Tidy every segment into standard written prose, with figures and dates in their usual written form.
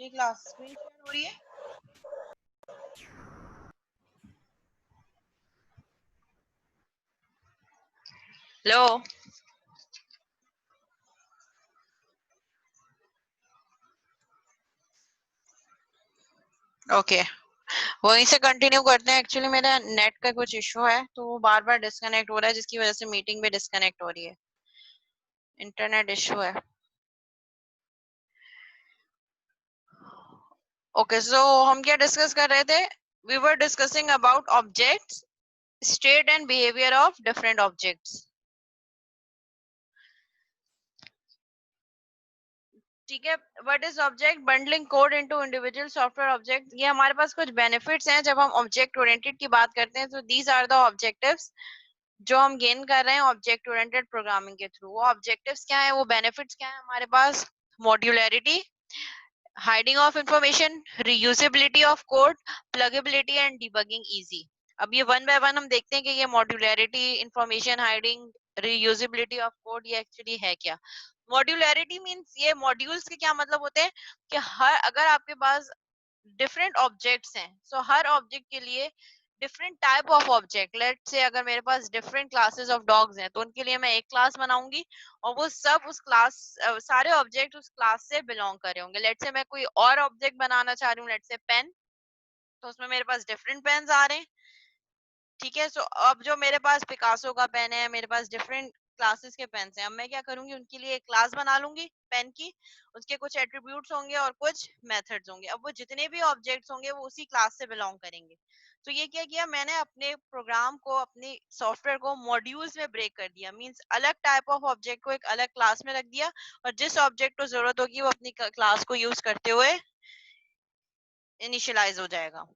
जी class screen share हो रही है। हेलो, ओके, वहीं से कंटिन्यू करते हैं। एक्चुअली मेरा नेट का कुछ इशू है तो वो बार बार डिस्कनेक्ट हो रहा है, जिसकी वजह से मीटिंग भी डिस्कनेक्ट हो रही है। इंटरनेट इशू है। ओके, सो हम क्या डिस्कस कर रहे थे? We were discussing about objects, state and behaviour of different objects. ठीक है, what is object? Bundling code into individual software object. ये हमारे पास कुछ बेनिफिट्स हैं जब हम ऑब्जेक्ट ओरिएंटेड की बात करते हैं। तो दीज आर द ऑब्जेक्टिव्स जो हम गेन कर रहे हैं ऑब्जेक्ट ओरिएंटेड प्रोग्रामिंग के थ्रू। वो ऑब्जेक्टिव्स क्या है, वो बेनिफिट्स क्या है हमारे पास? Modularity, hiding of information, reusability of code, pluggability and debugging easy. अब ये वन बाय वन हम देखते हैं कि ये modularity, information hiding, reusability of code ये एक्चुअली है क्या। मॉड्यूलरिटी मींस ये मॉड्यूल्स के क्या मतलब होते हैं कि हर अगर आपके पास डिफरेंट ऑब्जेक्ट्स हैं, सो हर ऑब्जेक्ट के लिए different type of object. Let say अगर मेरे पास डिफरेंट क्लासेस ऑफ डॉग्स हैं तो उनके लिए मैं एक क्लास बनाऊंगी और वो सब उस क्लास, सारे ऑब्जेक्ट उस क्लास से बिलोंग कर रहे होंगे। लेट से मैं कोई और ऑब्जेक्ट बनाना चाह रही हूँ, लेट से पेन, तो उसमें मेरे पास डिफरेंट पेन्स आ रहे हैं। ठीक है, सो अब जो मेरे पास पिकासो का पेन है, मेरे पास डिफरेंट क्लासेस के पेन्स हैं। अब मैं क्या करूंगी, उनके लिए एक क्लास बना लूंगी पेन की। उसके कुछ एट्रीब्यूट्स होंगे और कुछ मेथड्स होंगे। अब वो जितने भी ऑब्जेक्ट्स होंगे वो उसी क्लास से बिलोंग करेंगे। तो ये क्या किया मैंने, अपने प्रोग्राम को, अपने सॉफ्टवेयर को मॉड्यूल्स में ब्रेक कर दिया। मींस अलग टाइप ऑफ ऑब्जेक्ट को एक अलग क्लास में रख दिया और जिस ऑब्जेक्ट को जरूरत होगी वो अपनी क्लास को यूज करते हुए इनिशियलाइज हो जाएगा।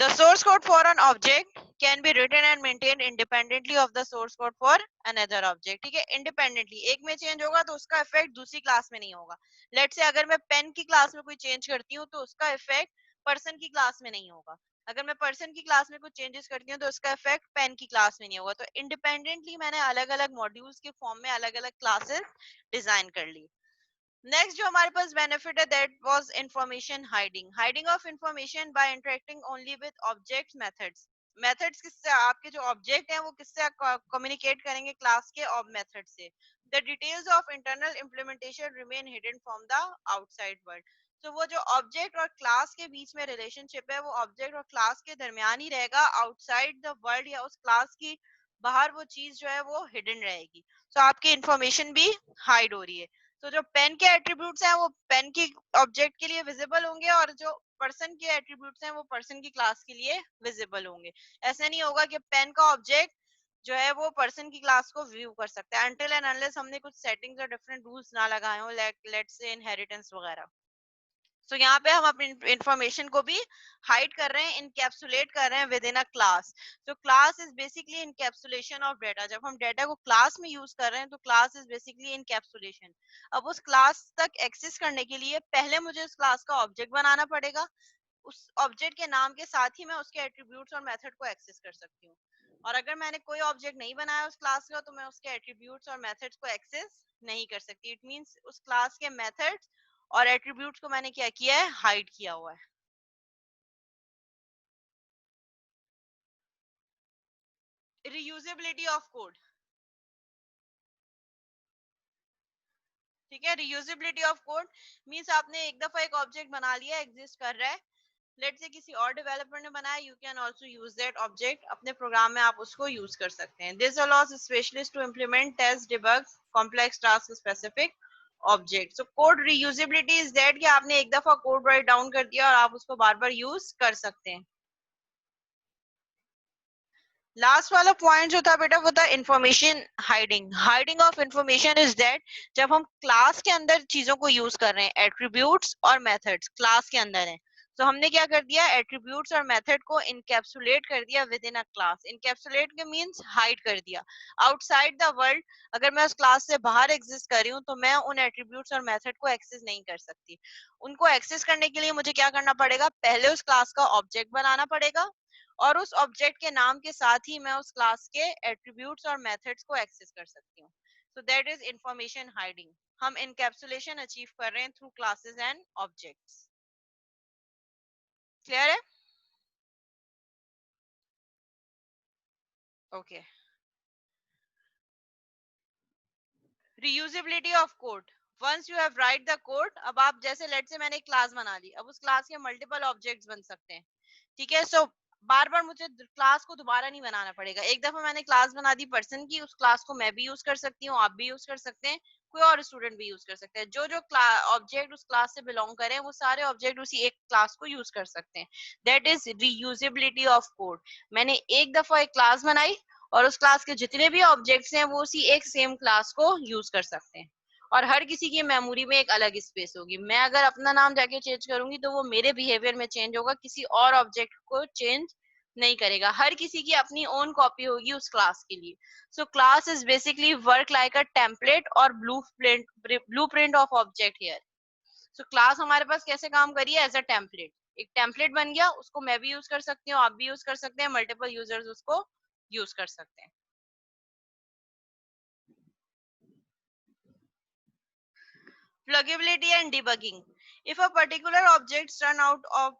The source code for an object can be written and maintained independently of the source code for another object. ठीक है, independently, एक में चेंज होगा तो उसका इफेक्ट दूसरी क्लास में नहीं होगा। लेट से अगर मैं पेन की क्लास में कोई चेंज करती हूँ तो उसका इफेक्ट पर्सन की क्लास में नहीं होगा। अगर मैं पर्सन की क्लास में कुछ चेंजेस करती हूँ तो उसका इफेक्ट पेन की क्लास में नहीं होगा। तो इंडिपेंडेंटली मैंने अलग अलग मॉड्यूल्स के फॉर्म में अलग अलग क्लासेस डिजाइन कर ली। नेक्स्ट जो हमारे पास बेनिफिट है, that was information hiding. Hiding of information bye interacting only with objects methods. Methods किससे, आपके जो ऑब्जेक्ट हैं वो किससे कम्युनिकेट करेंगे? क्लास के और मेथड से। The details of internal implementation remain hidden from the outside world. तो वो जो ऑब्जेक्ट और क्लास के बीच में रिलेशनशिप है वो ऑब्जेक्ट और क्लास के दरमियान ही रहेगा। आउटसाइड द वर्ल्ड या उस क्लास की बाहर वो चीज जो है वो हिडन रहेगी। तो आपकी इंफॉर्मेशन भी हाइड हो रही है। तो जो पेन के एट्रीब्यूट्स हैं वो पेन की ऑब्जेक्ट के लिए विजिबल होंगे और जो पर्सन के एट्रीब्यूट्स हैं वो पर्सन की क्लास के लिए विजिबल होंगे। ऐसा नहीं होगा कि पेन का ऑब्जेक्ट जो है वो पर्सन की क्लास को व्यू कर सकता है अनटिल एंड अनलेस हमने कुछ सेटिंग्स और डिफरेंट रूल्स ना लगाए हो, लेट्स से इनहेरिटेंस वगैरह। तो यहाँ पे हम अपनी इंफॉर्मेशन को भी हाइड कर रहे हैं, इनकैप्सुलेट कर रहे हैं विद इन अ क्लास। तो class is basically encapsulation of data. जब हम डेटा को क्लास में यूज कर रहे हैं तो क्लास इज बेसिकली इनकैप्सुलेशन। अब उस क्लास तक एक्सेस करने के लिए पहले मुझे उस क्लास का ऑब्जेक्ट बनाना पड़ेगा। उस ऑब्जेक्ट के नाम के साथ ही मैं उसके एट्रीब्यूट्स और मेथड को एक्सेस कर सकती हूँ। और अगर मैंने कोई ऑब्जेक्ट नहीं बनाया उस क्लास का तो मैं उसके एट्रीब्यूट्स और मेथड्स को एक्सेस नहीं कर सकती। इट मींस उस क्लास के मेथड्स और एट्रीब्यूट्स को मैंने क्या किया है, हाइड किया हुआ है। Reusability of code. ठीक है, रीयूजेबिलिटी ऑफ कोड मींस आपने एक दफा एक ऑब्जेक्ट बना लिया, एग्जिस्ट कर रहा है, लेट से किसी और डेवलपर ने बनाया, you can also use that object अपने प्रोग्राम में, आप उसको यूज कर सकते हैं। This allows specialist to implement, test, debug complex task specific object. So code reusability is that कि आपने एक दफा कोड राइट डाउन कर दिया और आप उसको बार बार यूज कर सकते हैं। लास्ट वाला पॉइंट जो था बेटा वो था information hiding. Hiding of information is that जब हम क्लास के अंदर चीजों को यूज कर रहे हैं, एट्रीब्यूट्स और मेथड्स क्लास के अंदर हैं, तो हमने क्या कर दिया, एट्रीब्यूट्स और मेथड को इनकैप्सुलेट कर दिया with in a class. Encapsulate के मींस हाइड कर दिया। आउटसाइड द वर्ल्ड अगर मैं उस क्लास से बाहर एग्जिस्ट कर रही हूँ तो मैं उन एट्रीब्यूट्स और मेथड को एक्सेस नहीं कर सकती। उनको एक्सेस करने के लिए मुझे क्या करना पड़ेगा, पहले उस क्लास का ऑब्जेक्ट बनाना पड़ेगा और उस ऑब्जेक्ट के नाम के साथ ही मैं उस क्लास के एट्रीब्यूट्स और मेथड्स को एक्सेस कर सकती हूँ। So that is information hiding. हम इनकैप्सुलेशन अचीव कर रहे हैं through classes and objects. Clear है? Okay. reusability of code. Once you have write the code, अब आप जैसे लेट से मैंने क्लास बना दी, अब उस क्लास के मल्टीपल ऑब्जेक्ट्स बन सकते हैं. ठीक है. सो बार बार मुझे क्लास को दोबारा नहीं बनाना पड़ेगा. एक दफा मैंने क्लास बना दी पर्सन की, उस क्लास को मैं भी यूज कर सकती हूँ, आप भी यूज कर सकते हैं, कोई और स्टूडेंट भी यूज कर सकते हैं. जो जो ऑब्जेक्ट उस क्लास से बिलोंग करें वो सारे ऑब्जेक्ट उसी एक क्लास को यूज कर सकते हैं. That is reusability of code. मैंने एक दफा एक क्लास बनाई और उस क्लास के जितने भी ऑब्जेक्ट्स हैं वो उसी एक सेम क्लास को यूज कर सकते हैं. और हर किसी की मेमोरी में एक अलग स्पेस होगी. मैं अगर अपना नाम जाके चेंज करूंगी तो वो मेरे बिहेवियर में चेंज होगा, किसी और ऑब्जेक्ट को चेंज नहीं करेगा. हर किसी की अपनी ओन कॉपी होगी उस क्लास के लिए. So class is basically work like a template और blueprint of object here. So class हमारे पास कैसे काम करी है? As a template. एक टेम्पलेट बन गया, उसको मैं भी यूज कर सकती हूँ, आप भी यूज कर सकते हैं, मल्टीपल यूजर्स उसको यूज कर सकते हैं. Pluggability and debugging. If a particular object turns out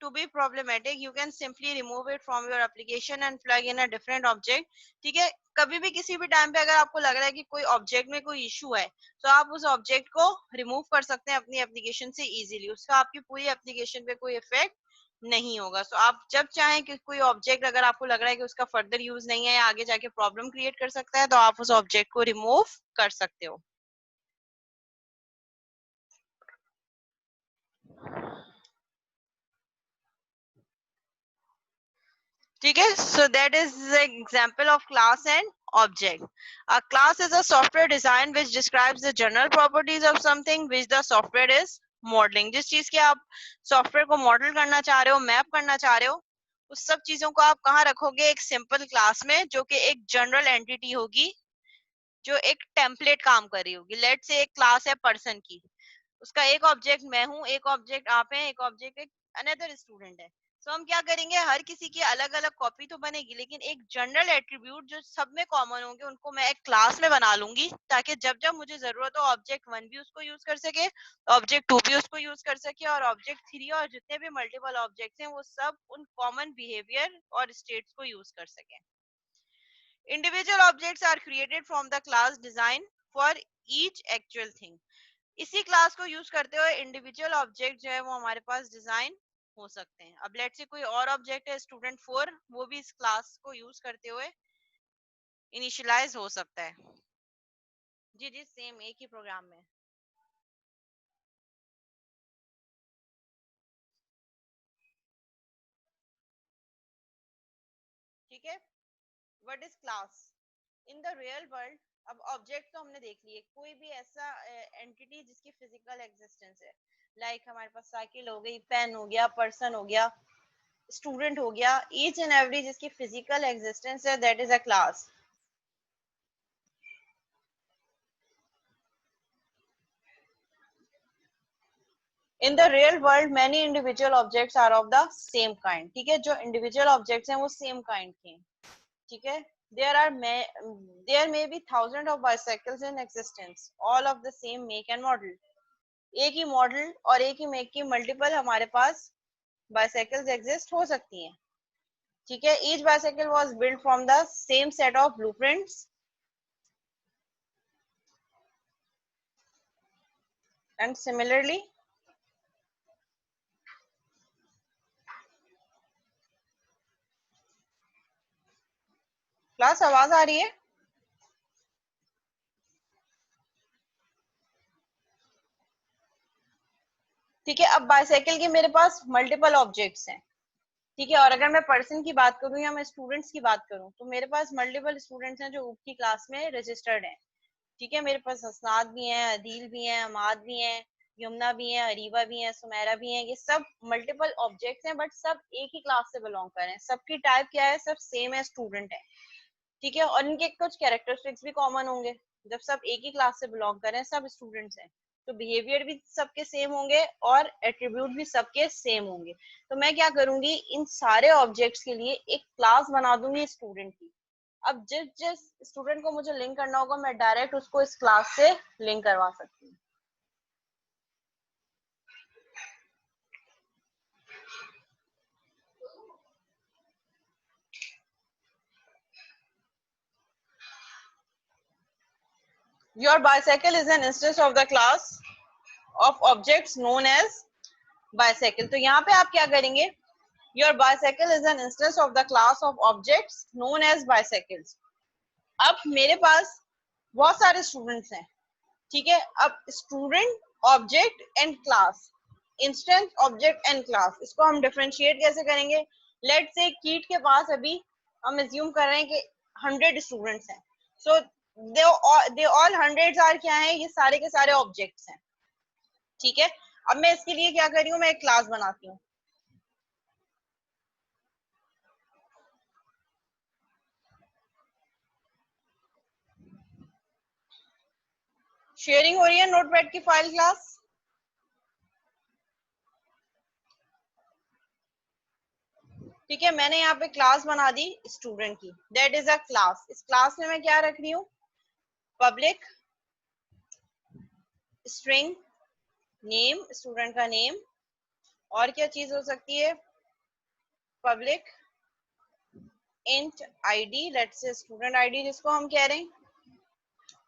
to be problematic, you can simply remove it from your application and plug in a different object. ठीक है. कभी भी किसी भी टाइम पे अगर आपको लग रहा है कि कोई ऑब्जेक्ट में कोई इशू है, तो आप उस ऑब्जेक्ट को रिमूव कर सकते हैं अपनी एप्लीकेशन से इजीली. उसका आपकी पूरी एप्लीकेशन पे कोई इफेक्ट नहीं होगा. सो आप जब चाहें कि कोई ऑब्जेक्ट अगर आपको लग रहा है कि उसका फर्दर यूज नहीं है या आगे जाके प्रॉब्लम क्रिएट कर सकता है, तो आप उस ऑब्जेक्ट को रिमूव कर सकते हो. ठीक है. So that is the example of class and object. A class is a software design which describes the general properties of something which the software is modeling. जिस चीज के आप सॉफ्टवेयर को मॉडल करना चाह रहे हो, मैप करना चाह रहे हो, उस सब चीजों को आप कहाँ रखोगे? एक सिंपल क्लास में, जो कि एक जनरल एंटिटी होगी, जो एक टेम्पलेट काम कर रही होगी. लेट से एक क्लास है पर्सन की, उसका एक ऑब्जेक्ट मैं हूँ, एक ऑब्जेक्ट आप हैं, एक ऑब्जेक्ट एक अनदर स्टूडेंट है. सो हम क्या करेंगे? हर किसी की अलग अलग कॉपी तो बनेगी, लेकिन एक जनरल एट्रीब्यूट जो सब में कॉमन होंगे उनको मैं एक क्लास में बना लूंगी, ताकि जब जब मुझे जरूरत हो ऑब्जेक्ट वन भी उसको यूज कर सके, ऑब्जेक्ट टू भी उसको यूज कर सके, और ऑब्जेक्ट थ्री और जितने भी मल्टीपल ऑब्जेक्ट्स हैं वो सब उन कॉमन बिहेवियर और स्टेट्स को यूज कर सके. Individual objects are created from the class design for each actual thing. इसी क्लास को यूज करते हुए इंडिविजुअल ऑब्जेक्ट जो है वो हमारे पास डिजाइन हो सकते हैं. अब लेट से कोई और ऑब्जेक्ट है स्टूडेंट 4, वो भी इस क्लास को यूज करते हुए इनिशियलाइज हो सकता है. जी जी, सेम एक ही प्रोग्राम में. ठीक है. What is class in the real world? अब ऑब्जेक्ट तो हमने देख लिए, कोई भी ऐसा एंटिटी जिसकी फिजिकल एग्जिस्टेंस है, लाइक हमारे पास साइकिल हो गई, पेन हो गया, पर्सन हो गया, स्टूडेंट हो गया, ईच एंड एवरी जिसकी फिजिकल एग्जिस्टेंस है, that is a class. In the real world many individual objects are of the same kind. ठीक है. जो इंडिविजुअल ऑब्जेक्ट्स हैं वो सेम काइंड के हैं. ठीक है. There may be thousand of bicycles in existence, all of the same make and model. एक ही मॉडल और एक ही मेक की मल्टीपल हमारे पास बाइसाइकिल्स एग्जिस्ट हो सकती हैं. ठीक है. Each bicycle was built from the same set of blueprints and similarly. Class आवाज आ रही है? ठीक है. अब बाइसाइकिल के मेरे पास मल्टीपल ऑब्जेक्ट्स हैं. ठीक है. और अगर मैं पर्सन की बात करूं या मैं स्टूडेंट्स की बात करूं, तो मेरे पास मल्टीपल स्टूडेंट्स हैं जो ऊप की क्लास में रजिस्टर्ड हैं. ठीक है. मेरे पास हसनाद भी हैं, अदील भी हैं, अमाद भी हैं, यमुना भी हैं, अरीबा भी हैं, सुमेरा भी हैं. ये सब मल्टीपल ऑब्जेक्ट्स हैं, बट सब एक ही क्लास से बिलोंग कर रहे हैं. सबकी टाइप क्या है? सब सेम है, स्टूडेंट है. ठीक है. और इनके कुछ कैरेक्टरिस्टिक्स भी कॉमन होंगे. जब सब एक ही क्लास से बिलोंग कर रहे हैं, सब स्टूडेंट्स हैं, तो बिहेवियर भी सबके सेम होंगे और एट्रीब्यूट भी सबके सेम होंगे. तो मैं क्या करूंगी? इन सारे ऑब्जेक्ट्स के लिए एक क्लास बना दूंगी स्टूडेंट की. अब जिस जिस स्टूडेंट को मुझे लिंक करना होगा, मैं डायरेक्ट उसको इस क्लास से लिंक करवा सकती हूँ. Your bicycle is an instance of the class of objects known as bicycle. तो यहाँ पे आप क्या करेंगे, your bicycle is an instance of the class of objects known as bicycles. अब मेरे पास बहुत सारे स्टूडेंट्स हैं, ठीक है। अब student, object and class, instance object and class, इसको हम डिफरेंशिएट कैसे करेंगे। लेट से कीट के पास अभी हम एज्यूम कर रहे हैं कि 100 स्टूडेंट्स हैं, सो दे ऑल हंड्रेड्स आर क्या है, ये सारे के सारे ऑब्जेक्ट्स हैं, ठीक है। अब मैं इसके लिए क्या कर रही हूँ, मैं एक क्लास बनाती हूँ। शेयरिंग हो रही है नोटपैड की फाइल क्लास, ठीक है। मैंने यहाँ पे क्लास बना दी स्टूडेंट की, दैट इज अ क्लास। इस क्लास में मैं क्या रख रही हूँ, पब्लिक स्ट्रिंग नेम, स्टूडेंट का नेम, और क्या चीज हो सकती है, public int ID, let's say student ID जिसको हम कह रहे हैं।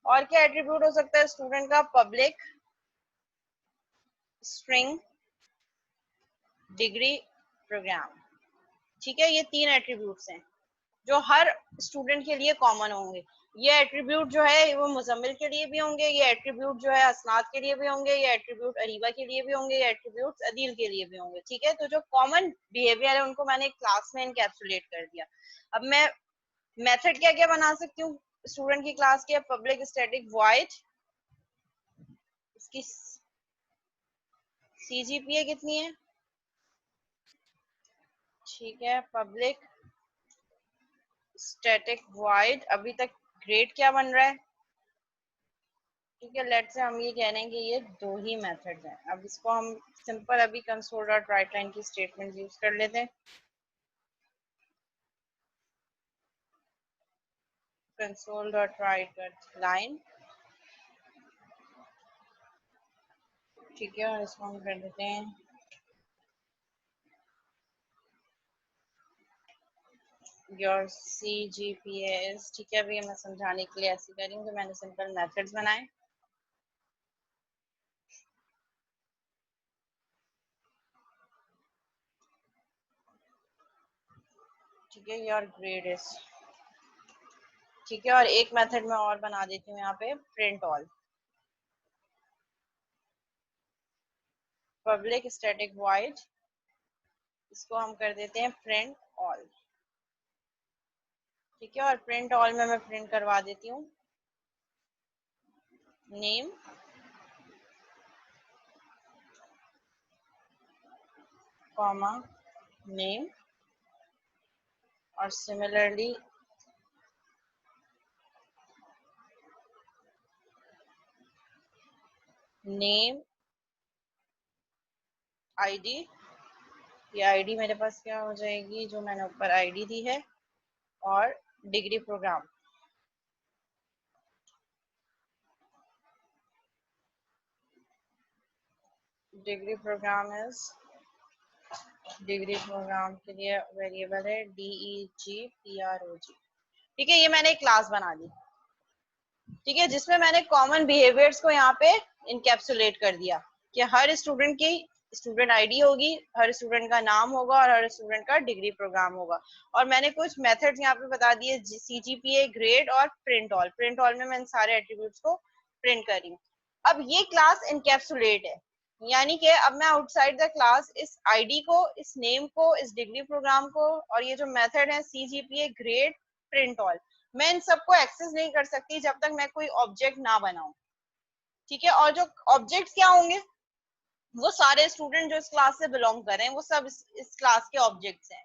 और क्या एट्रीब्यूट हो सकता है स्टूडेंट का, पब्लिक स्ट्रिंग डिग्री प्रोग्राम, ठीक है। ये 3 एट्रीब्यूट्स हैं जो हर स्टूडेंट के लिए कॉमन होंगे। ये एट्रीब्यूट जो है वो मुजम्मिल के लिए भी होंगे, ये एट्रीब्यूट जो है असनाद के लिए भी होंगे, ये एट्रीब्यूट अरीबा के लिए भी होंगे, ये एट्रीब्यूट अदील के लिए भी होंगे, ठीक है। तो जो कॉमन बिहेवियर है उनको मैंने क्लास में इनकैप्सुलेट कर दिया। अब मैं मेथड क्या क्या बना सकती हूँ स्टूडेंट की क्लास के, पब्लिक स्टैटिक वॉइड, इसकी सीजीपीए कितनी है, ठीक है। पब्लिक स्टैटिक वॉइड, अभी तक ग्रेड क्या बन रहा है, ठीक है। लेट से हम ये कह रहे हैं कि ये 2 ही मेथड्स हैं। अब इसको हम सिंपल अभी कंसोल डॉट राइट लाइन की स्टेटमेंट यूज कर लेते हैं। कंसोल डॉट राइट लाइन, ठीक है। और इसको हम कर देते हैं योर CGPA, ठीक है। अभी मैं समझाने के लिए ऐसे कर रही हूँ कि मैंने सिंपल मेथड्स बनाए, ठीक है। योर ग्रेड इज, ठीक है। और एक मेथड में और बना देती हूँ यहाँ पे, print all, public static void, इसको हम कर देते हैं प्रिंट ऑल, ठीक है। और प्रिंट ऑल में मैं प्रिंट करवा देती हूँ नेम, कॉमा नेम, और सिमिलरली नेम आईडी, ये आईडी मेरे पास क्या हो जाएगी जो मैंने ऊपर आईडी दी है, और degree program, degree program is, degree program के लिए वेरिएबल है DEGPROG, ठीक है। ये मैंने एक क्लास बना दी, ठीक है, जिसमें मैंने कॉमन बिहेवियर्स को यहाँ पे इनकैप्सुलेट कर दिया कि हर स्टूडेंट की स्टूडेंट आईडी होगी, हर स्टूडेंट का नाम होगा, और हर स्टूडेंट का डिग्री प्रोग्राम होगा। और मैंने कुछ मेथड्स यहाँ पे बता दिए, CGPA, ग्रेड और प्रिंट ऑल। प्रिंट ऑल में मैं इन सारे एट्रीब्यूट्स को प्रिंट कर रही हूँ। अब ये क्लास इनकैप्सुलेट है, यानी कि अब मैं आउटसाइड द क्लास इस आईडी को, इस नेम को, इस डिग्री प्रोग्राम को, और ये जो मेथड है CGPA, ग्रेड, प्रिंट ऑल, मैं इन सबको एक्सेस नहीं कर सकती जब तक मैं कोई ऑब्जेक्ट ना बनाऊं, ठीक है। और जो ऑब्जेक्ट्स क्या होंगे, वो सारे स्टूडेंट जो इस क्लास से बिलोंग कर रहे हैं वो सब इस क्लास के ऑब्जेक्ट्स हैं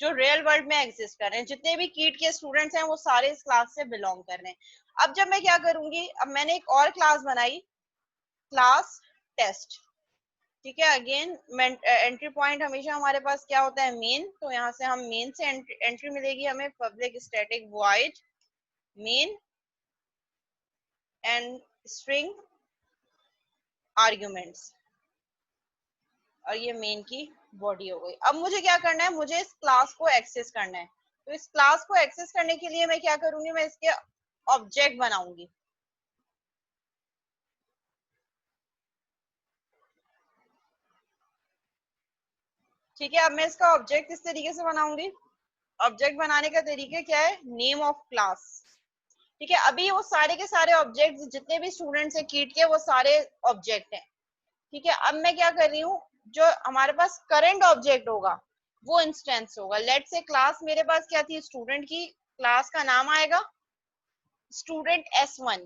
जो रियल वर्ल्ड में एग्जिस्ट कर रहे हैं। जितने भी कीट के स्टूडेंट्स हैं वो सारे इस क्लास से बिलोंग कर रहे हैं। अब जब मैं क्या करूंगी, अब मैंने एक और क्लास बनाई, क्लास टेस्ट, ठीक है। अगेन एंट्री पॉइंट हमेशा हमारे पास क्या होता है, मेन। तो यहाँ से हम मेन से एंट्री मिलेगी हमें, public static void main and string arguments, और ये मेन की बॉडी हो गई। अब मुझे क्या करना है, मुझे इस क्लास को एक्सेस करना है। तो इस क्लास को एक्सेस करने के लिए मैं क्या करूंगी, मैं इसके ऑब्जेक्ट बनाऊंगी, ठीक है, अब मैं इसका ऑब्जेक्ट इस तरीके से बनाऊंगी। ऑब्जेक्ट बनाने का तरीका क्या है, नेम ऑफ क्लास। ठीक है, अभी वो सारे के सारे ऑब्जेक्ट जितने भी स्टूडेंट्स हैं कीट के, वो सारे ऑब्जेक्ट हैं। ठीक है, अब मैं क्या कर रही हूँ, जो हमारे पास करंट ऑब्जेक्ट होगा वो इंस्टेंस होगा। लेट्स से क्लास मेरे पास क्या थी, स्टूडेंट की। क्लास का नाम आएगा student S1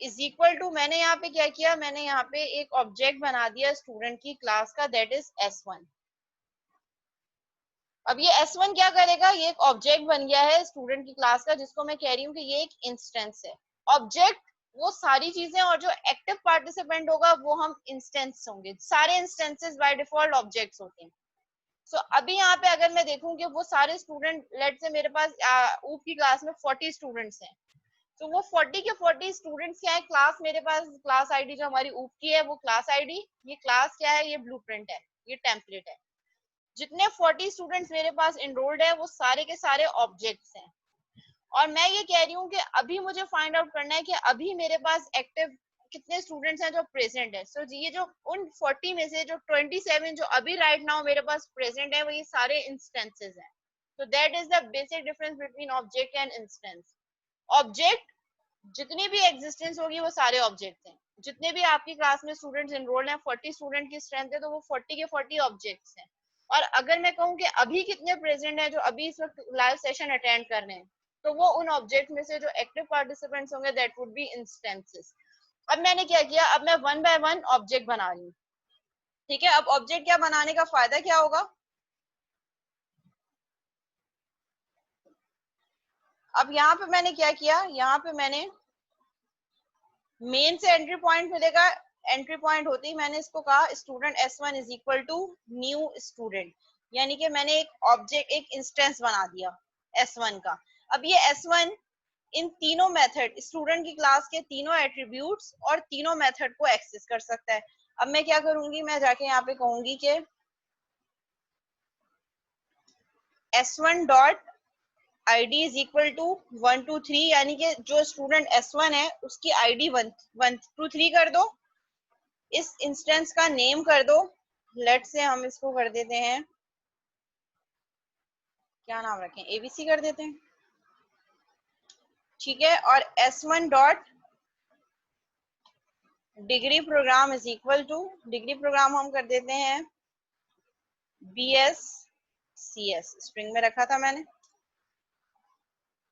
is equal to, मैंने यहाँ पे क्या किया, मैंने यहाँ पे एक ऑब्जेक्ट बना दिया स्टूडेंट की क्लास का, दैट इज S1। अब ये S1 क्या करेगा, ये एक ऑब्जेक्ट बन गया है स्टूडेंट की क्लास का, जिसको मैं कह रही हूँ कि ये एक इंस्टेंस है। ऑब्जेक्ट वो सारी चीजें, और जो एक्टिव पार्टिसिपेंट होगा वो हम इंस्टेंस होंगे। सारे इंस्टेंसेस बाय डिफॉल्ट ऑब्जेक्ट्स होते हैं। सो अभी यहाँ पे अगर मैं देखूं कि वो सारे स्टूडेंट, लेट से मेरे पास ऊप की क्लास में 40 स्टूडेंट्स हैं, तो वो 40 के 40 स्टूडेंट्स क्या है, क्लास मेरे पास क्लास आईडी जो हमारी ऊप की है वो क्लास आईडी, ये क्लास क्या है, ये ब्लूप्रिंट है, ये टेम्पलेट है। जितने 40 स्टूडेंट्स मेरे पास इनरोल्ड है वो सारे के सारे ऑब्जेक्ट्स हैं। और मैं ये कह रही हूँ कि अभी मुझे फाइंड आउट करना है कि अभी मेरे पास एक्टिव कितने स्टूडेंट्स हैं जो प्रेजेंट है। सो ये जो उन 40 में से जो 27 जो अभी राइट नाउ मेरे पास प्रेजेंट है, वो ये सारे इंस्टेंसेस हैं। so that is the basic difference between object and instance. Object जितनी भी एग्जिस्टेंस होगी वो सारे ऑब्जेक्ट हैं। जितने भी आपकी क्लास में स्टूडेंट्स एनरोल्ड हैं, 40 स्टूडेंट की स्ट्रेंथ है, तो वो 40 के 40 ऑब्जेक्ट्स हैं। और अगर मैं कहूँ कि अभी कितने प्रेजेंट हैं जो अभी इस वक्त लाइव सेशन अटेंड कर रहे हैं, तो वो उन ऑब्जेक्ट में से जो एक्टिव पार्टिसिपेंट्स होंगे, दैट वुड बी इंस्टेंसेस। अब मैंने क्या किया, अब मैं वन बाय वन ऑब्जेक्ट बना रही हूँ। ठीक है, अब ऑब्जेक्ट क्या बनाने का फायदा क्या होगा, अब यहाँ पे मैंने क्या किया, यहाँ पे मैंने मेन से एंट्री पॉइंट मिलेगा। एंट्री पॉइंट होते ही मैंने इसको कहा student S1 is equal to new student, यानी कि मैंने एक ऑब्जेक्ट, एक इंस्टेंस बना दिया S1 का। अब ये S1 इन तीनों मेथड, स्टूडेंट की क्लास के तीनों एट्रीब्यूट्स और तीनों मेथड को एक्सेस कर सकता है। अब मैं क्या करूंगी, मैं जाके यहाँ पे कहूंगी कि S1 dot ID is equal to 1 2 3, यानी कि जो स्टूडेंट S1 है उसकी ID 1 1 2 3 कर दो। इस इंस्टेंस का नेम कर दो, लेट से हम इसको कर देते हैं, क्या नाम रखें, ABC कर देते हैं। ठीक है, और S1 dot degree program is equal to, degree program हम कर देते हैं BSCS, स्ट्रिंग में रखा था मैंने।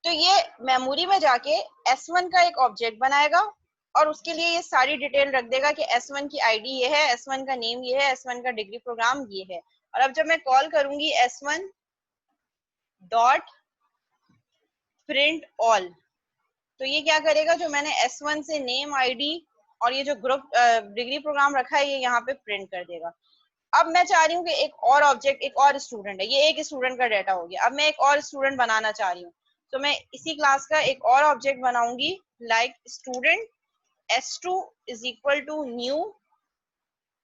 तो ये मेमोरी में जाके S1 का एक ऑब्जेक्ट बनाएगा और उसके लिए ये सारी डिटेल रख देगा कि S1 की ID ये है, S1 का नेम ये है, S1 का डिग्री प्रोग्राम ये है। और अब जब मैं कॉल करूंगी S1 डॉट प्रिंट ऑल, तो ये क्या करेगा, जो मैंने S1 से नेम ID और ये जो ग्रुप डिग्री प्रोग्राम रखा है, ये यहाँ पे प्रिंट कर देगा। अब मैं चाह रही हूँ कि एक और ऑब्जेक्ट, एक और स्टूडेंट है, ये एक स्टूडेंट का डाटा हो गया। अब मैं एक और स्टूडेंट बनाना चाह रही हूँ, तो मैं इसी क्लास का एक और ऑब्जेक्ट बनाऊंगी, like student S2 is equal to new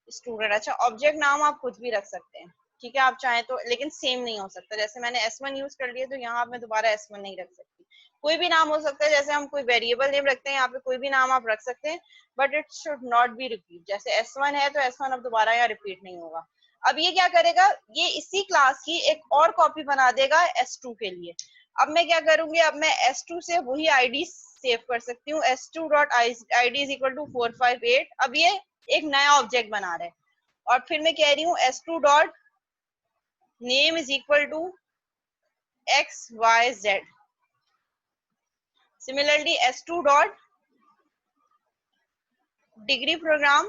student. अच्छा, ऑब्जेक्ट नाम आप कुछ भी रख सकते हैं, ठीक है, आप चाहें तो, लेकिन सेम नहीं हो सकता। जैसे मैंने S1 यूज कर लिया, तो यहाँ मैं दोबारा S1 नहीं रख सकती। कोई भी नाम हो सकता है, जैसे हम कोई वेरिएबल नेम रखते हैं, यहाँ पे कोई भी नाम आप रख सकते हैं, but it should not be repeat. जैसे S1 है तो S1 अब दोबारा यहाँ रिपीट नहीं होगा। अब ये क्या करेगा, ये इसी क्लास की एक और कॉपी बना देगा S2 के लिए। अब मैं क्या करूंगी, अब मैं S2 से वही ID सेव कर सकती हूँ, S2 dot ID is equal to 458। अब ये एक नया ऑब्जेक्ट बना रहे हैं। और फिर मैं कह रही हूँ S2 dot name is equal to XYZ। Similarly S2 dot degree program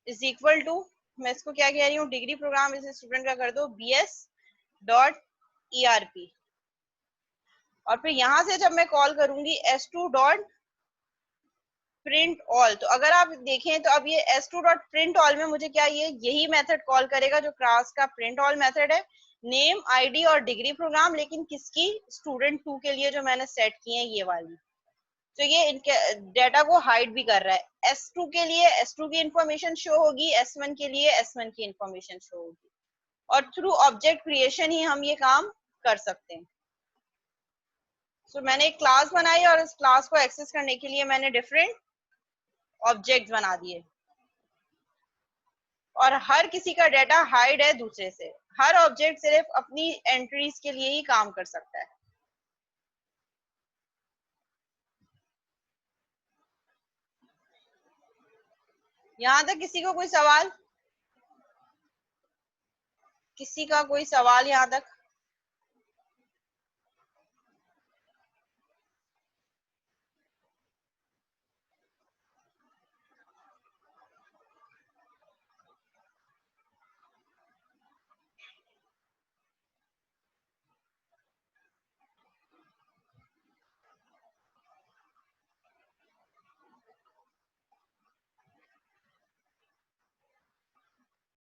is equal to, मैं इसको क्या कह रही हूँ, डिग्री प्रोग्राम इस स्टूडेंट का कर दो BS डॉट ERP। और फिर यहाँ से जब मैं कॉल करूंगी S2 डॉट प्रिंट ऑल, तो अगर आप देखें तो अब ये S2 डॉट प्रिंट ऑल में मुझे क्या, ये यही मेथड कॉल करेगा जो क्लास का प्रिंट ऑल मेथड है, नेम ID और डिग्री प्रोग्राम, लेकिन किसकी, स्टूडेंट 2 के लिए जो मैंने सेट किए हैं ये वाली। तो ये इनके डेटा को हाइड भी कर रहा है। S2 के लिए S2 की इंफॉर्मेशन शो होगी, S1 के लिए S1 की इंफॉर्मेशन शो होगी। और थ्रू ऑब्जेक्ट क्रिएशन ही हम ये काम कर सकते हैं। तो मैंने एक क्लास बनाई और इस क्लास को एक्सेस करने के लिए मैंने डिफरेंट ऑब्जेक्ट बना दिए, और हर किसी का डाटा हाइड है दूसरे से, हर ऑब्जेक्ट सिर्फ अपनी एंट्रीज के लिए ही काम कर सकता है। यहां तक किसी को कोई सवाल? किसी का कोई सवाल यहां तक?